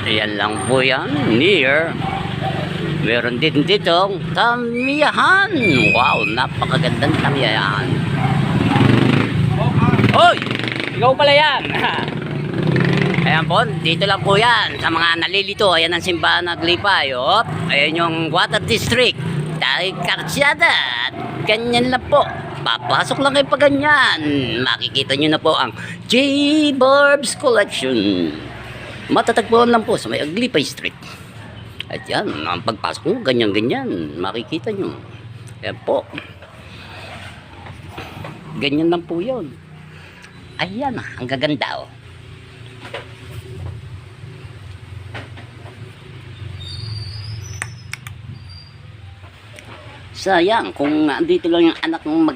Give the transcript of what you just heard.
Ayan lang po yan, near. Meron din ditong tamiyahan. Wow, napakagandang tamiyahan. Hoy! Ikaw pala yan. Ayan po, dito lang po yan sa mga nalilito. Ayan ang simbahan ng Aglipay. Ayan yung water district. Dahil karsyada. Ganyan lang po. Papasok lang kayo pa ganyan. Makikita nyo na po ang J. Barb's Collection. Matatagpuan lang po sa may Aglipay Street. At yan, ang pagpasok mo, ganyan-ganyan. Makikita nyo. Ayan po. Ganyan lang po yun. Ayan, ang gaganda oh. Sayang kung andito lang yung anak ng